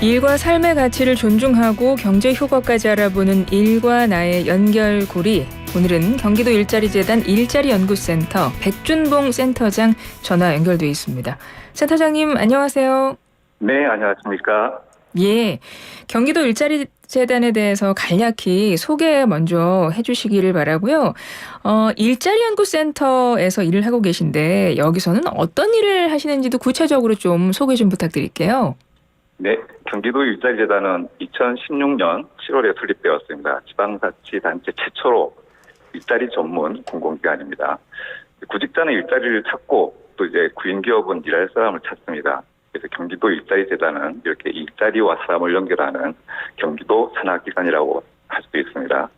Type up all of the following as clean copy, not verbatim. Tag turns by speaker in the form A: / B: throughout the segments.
A: 일과 삶의 가치를 존중하고 경제 효과까지 알아보는 일과 나의 연결고리. 오늘은 경기도 일자리재단 일자리연구센터 백준봉 센터장 전화 연결돼 있습니다. 센터장님 안녕하세요.
B: 네, 안녕하십니까.
A: 예, 경기도 일자리재단에 대해서 간략히 소개 먼저 해주시기를 바라고요. 일자리연구센터에서 일을 하고 계신데 여기서는 어떤 일을 하시는지도 구체적으로 좀 소개 좀 부탁드릴게요.
B: 네, 경기도 일자리재단은 2016년 7월에 설립되었습니다. 지방자치단체 최초로 일자리 전문 공공기관입니다. 구직자는 일자리를 찾고 또 이제 구인기업은 일할 사람을 찾습니다. 그래서 경기도 일자리재단은 이렇게 일자리와 사람을 연결하는 경기도 산하기관이라고 할 수도 있습니다.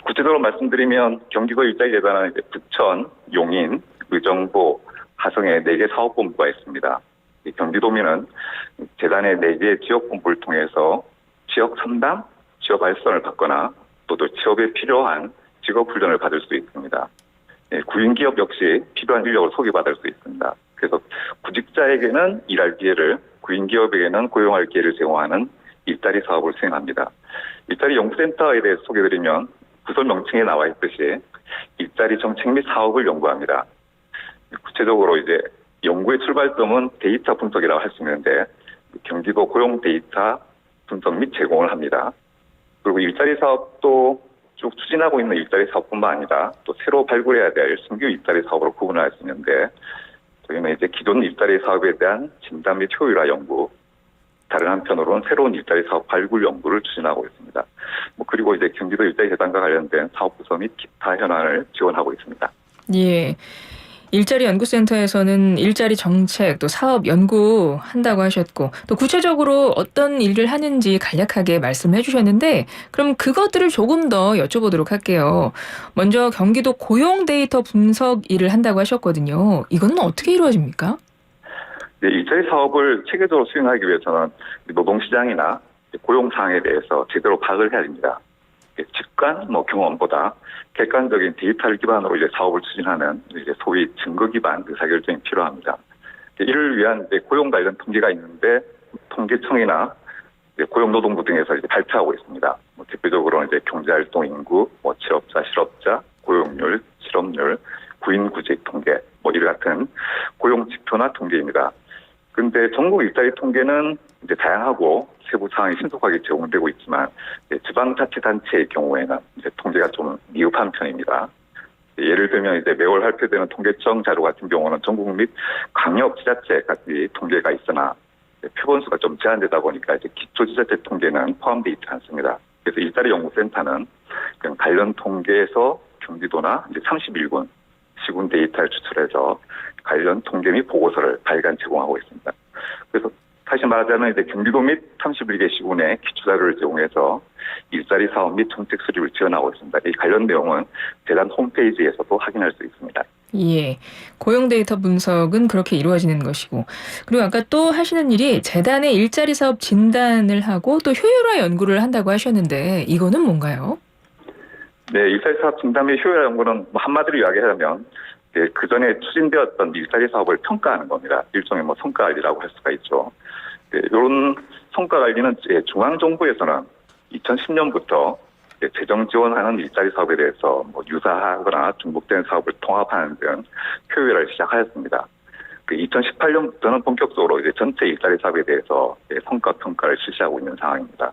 B: 구체적으로 말씀드리면 경기도 일자리재단은 이제 부천, 용인, 의정부, 하성에 4개 사업본부가 있습니다. 경기도민은 재단의 4개 지역본부를 통해서 지역 상담, 지역 발전을 받거나 또 취업에 필요한 직업 훈련을 받을 수 있습니다. 구인기업 역시 필요한 인력을 소개받을 수 있습니다. 그래서 구직자에게는 일할 기회를, 구인기업에게는 고용할 기회를 제공하는 일자리 사업을 수행합니다. 일자리 연구센터에 대해서 소개드리면 부서 명칭에 나와 있듯이 일자리 정책 및 사업을 연구합니다. 구체적으로 이제 연구의 출발점은 데이터 분석이라고 할 수 있는데 경기도 고용 데이터 분석 및 제공을 합니다. 그리고 일자리 사업도 쭉 추진하고 있는 일자리 사업뿐만 아니라 또 새로 발굴해야 될 신규 일자리 사업으로 구분을 할 수 있는데 저희는 이제 기존 일자리 사업에 대한 진단 및 효율화 연구, 다른 한편으로는 새로운 일자리 사업 발굴 연구를 추진하고 있습니다. 그리고 이제 경기도 일자리재단과 관련된 사업부서 및 기타 현안을 지원하고 있습니다.
A: 예. 일자리연구센터에서는 일자리 정책 또 사업 연구한다고 하셨고 또 구체적으로 어떤 일을 하는지 간략하게 말씀해 주셨는데 그럼 그것들을 조금 더 여쭤보도록 할게요. 먼저 경기도 고용 데이터 분석 일을 한다고 하셨거든요. 이거는 어떻게 이루어집니까?
B: 네, 일자리 사업을 체계적으로 수행하기 위해서는 노동시장이나 고용 상황에 대해서 제대로 파악을 해야 됩니다. 직관, 경험보다 객관적인 데이터를 기반으로 이제 사업을 추진하는 이제 소위 증거 기반 의사결정이 필요합니다. 이를 위한 이제 고용 관련 통계가 있는데 통계청이나 고용노동부 등에서 이제 발표하고 있습니다. 대표적으로는 이제 경제활동 인구, 취업자, 실업자, 고용률, 실업률, 구인구직 통계, 이와 같은 고용 지표나 통계입니다. 근데 전국 일자리 통계는 이제 다양하고 세부 사항이 신속하게 제공되고 있지만 지방자치단체의 경우에는 이제 통계가 좀 미흡한 편입니다. 예를 들면 이제 매월 발표되는 통계청 자료 같은 경우는 전국 및 광역 지자체까지 통계가 있으나 표본수가 좀 제한되다 보니까 이제 기초지자체 통계는 포함되어 있지 않습니다. 그래서 일자리 연구센터는 관련 통계에서 경기도나 이제 31군 시군 데이터를 추출해서 관련 통계 및 보고서를 발간 제공하고 있습니다. 그래서 다시 말하자면 이제 경기도 및 31개 시군에 기초자료를 제공해서 일자리 사업 및 정책 수립을 지원하고 있습니다. 이 관련 내용은 재단 홈페이지에서도 확인할 수 있습니다.
A: 예, 고용 데이터 분석은 그렇게 이루어지는 것이고 그리고 아까 또 하시는 일이 재단의 일자리 사업 진단을 하고 또 효율화 연구를 한다고 하셨는데 이거는 뭔가요?
B: 네, 일자리 사업 진단 및 효율화 연구는 한마디로 이야기하자면 그 전에 추진되었던 일자리 사업을 평가하는 겁니다. 일종의 성과관리라고 할 수가 있죠. 이런 성과관리는 중앙정부에서는 2010년부터 재정 지원하는 일자리 사업에 대해서 유사하거나 중복된 사업을 통합하는 등 효율화를 시작하였습니다. 2018년부터는 본격적으로 이제 전체 일자리 사업에 대해서 성과 평가를 실시하고 있는 상황입니다.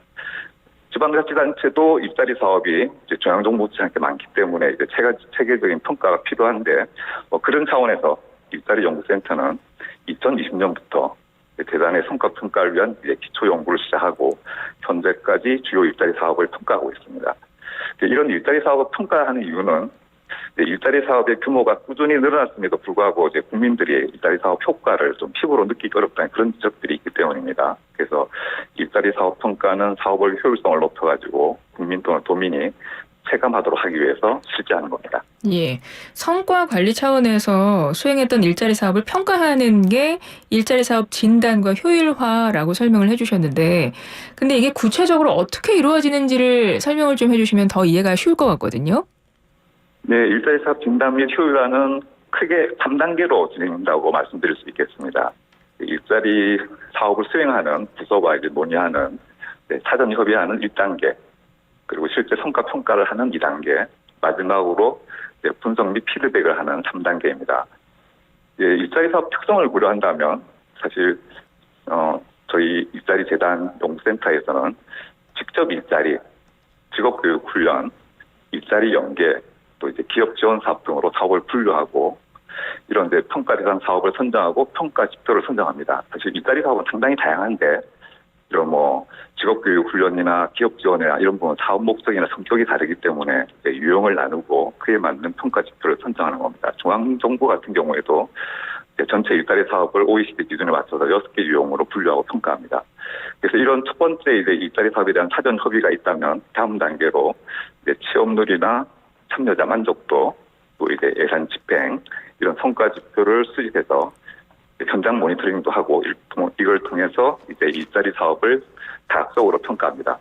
B: 지방자치단체도 일자리 사업이 이제 중앙정부치 않게 많기 때문에 이제 체계적인 평가가 필요한데 그런 차원에서 일자리연구센터는 2020년부터 재단의 성과 평가를 위한 이제 기초 연구를 시작하고 현재까지 주요 일자리 사업을 평가하고 있습니다. 이런 일자리 사업을 평가하는 이유는 일자리 사업의 규모가 꾸준히 늘어났음에도 불구하고 이제 국민들이 일자리 사업 효과를 좀 피부로 느끼기 어렵다는 그런 지적들이 있기 때문입니다. 그래서 일자리 사업 평가는 사업의 효율성을 높여가지고 국민 또는 도민이 체감하도록 하기 위해서 실시하는 겁니다.
A: 예, 성과 관리 차원에서 수행했던 일자리 사업을 평가하는 게 일자리 사업 진단과 효율화라고 설명을 해주셨는데 근데 이게 구체적으로 어떻게 이루어지는지를 설명을 좀 해주시면 더 이해가 쉬울 것 같거든요.
B: 네, 일자리 사업 진단 및 효율화는 크게 3단계로 진행된다고 말씀드릴 수 있겠습니다. 일자리 사업을 수행하는 부서와 이제 논의하는 사전 협의하는 1단계, 그리고 실제 성과 평가를 하는 2단계, 마지막으로 분석 및 피드백을 하는 3단계입니다. 일자리 사업 특성을 고려한다면 사실 저희 일자리 재단 연구센터에서는 직접 일자리, 직업교육 훈련, 일자리 연계, 또 이제 기업 지원 사업 등으로 사업을 분류하고 이런 평가 대상 사업을 선정하고 평가 지표를 선정합니다. 사실 일자리 사업은 상당히 다양한데 이런 직업교육 훈련이나 기업 지원이나 이런 부분 사업 목적이나 성격이 다르기 때문에 유형을 나누고 그에 맞는 평가 지표를 선정하는 겁니다. 중앙정부 같은 경우에도 전체 일자리 사업을 OECD 기준에 맞춰서 6개 유형으로 분류하고 평가합니다. 그래서 이런 첫 번째 일자리 사업에 대한 사전 협의가 있다면 다음 단계로 취업률이나 참여자 만족도, 또 예산 집행 이런 성과 지표를 수집해서 현장 모니터링도 하고 이걸 통해서 일자리 사업을 다각적으로 평가합니다.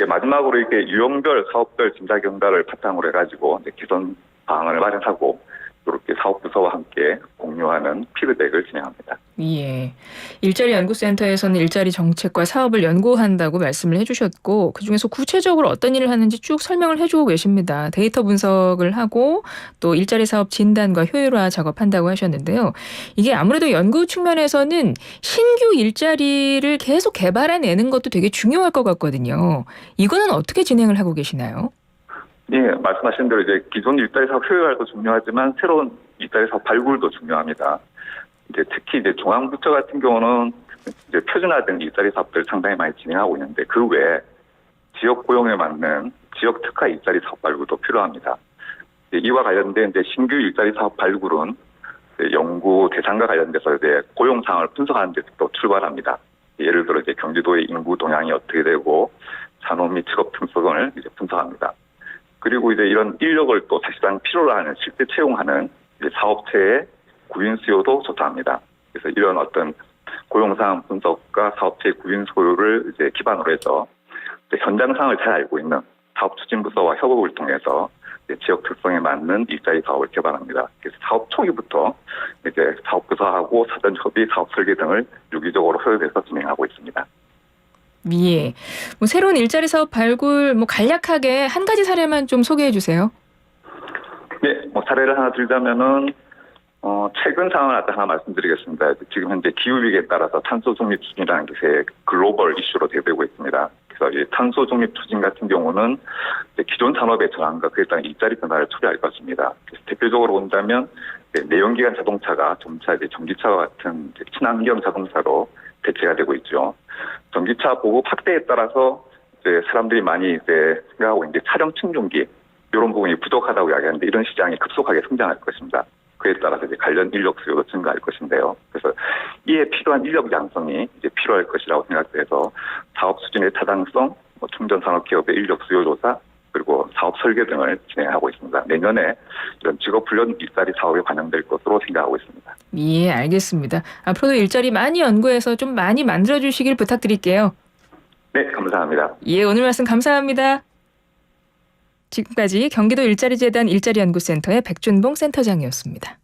B: 마지막으로 유형별 사업별 진짜 경과를 바탕으로 해가지고 개선 방안을 마련하고 이렇게 사업부서와 함께 공유하는 피드백을 진행합니다.
A: 예. 일자리 연구센터에서는 일자리 정책과 사업을 연구한다고 말씀을 해주셨고 그중에서 구체적으로 어떤 일을 하는지 쭉 설명을 해주고 계십니다. 데이터 분석을 하고 또 일자리 사업 진단과 효율화 작업한다고 하셨는데요. 이게 아무래도 연구 측면에서는 신규 일자리를 계속 개발해내는 것도 되게 중요할 것 같거든요. 이거는 어떻게 진행을 하고 계시나요?
B: 예, 말씀하신 대로 기존 일자리 사업 효율화도 중요하지만 새로운 일자리 사업 발굴도 중요합니다. 특히 중앙부처 같은 경우는 표준화된 일자리 사업들을 상당히 많이 진행하고 있는데 그 외에 지역 고용에 맞는 지역 특화 일자리 사업 발굴도 필요합니다. 이와 관련된 신규 일자리 사업 발굴은 연구 대상과 관련돼서 고용 상황을 분석하는 데서 또 출발합니다. 예를 들어 경기도의 인구 동향이 어떻게 되고 산업 및 직업 특성을 분석합니다. 그리고 이런 인력을 또 사실상 필요로 하는 실제 채용하는 사업체의 구인 수요도 조사합니다. 그래서 이런 어떤 고용 상황 분석과 사업체의 구인 수요를 기반으로 해서 현장 상황을 잘 알고 있는 사업 추진부서와 협업을 통해서 지역 특성에 맞는 일자리 사업을 개발합니다. 그래서 사업 초기부터 사업부서하고 사전 협의, 사업 설계 등을 유기적으로 협업해서 진행하고 있습니다.
A: 예. 새로운 일자리 사업 발굴 간략하게 한 가지 사례만 좀 소개해 주세요.
B: 네, 사례를 하나 들자면은 최근 상황을 하나 말씀드리겠습니다. 지금 현재 기후위기에 따라서 탄소 중립 추진이라는 게 글로벌 이슈로 대두되고 있습니다. 그래서 이 탄소 중립 추진 같은 경우는 기존 산업의 저항과 그에 따른 일자리 변화를 초래할 것입니다. 그래서 대표적으로 본다면 내연기관 자동차가 점차 전기차와 같은 친환경 자동차로 대체가 되고 있죠. 전기차 보급 확대에 따라서 사람들이 많이 생각하고 있는데 차량 충전기 이런 부분이 부족하다고 이야기하는데 이런 시장이 급속하게 성장할 것입니다. 그에 따라서 관련 인력 수요도 증가할 것인데요. 그래서 이에 필요한 인력 양성이 필요할 것이라고 생각돼서 사업 수준의 타당성, 충전 산업 기업의 인력 수요 조사, 그리고 사업 설계 등을 진행하고 있습니다. 내년에 이런 직업 훈련 일자리 사업에 반영될 것으로 생각하고 있습니다.
A: 예, 알겠습니다. 앞으로도 일자리 많이 연구해서 좀 많이 만들어 주시길 부탁드릴게요.
B: 네, 감사합니다.
A: 예, 오늘 말씀 감사합니다. 지금까지 경기도 일자리재단 일자리연구센터의 백준봉 센터장이었습니다.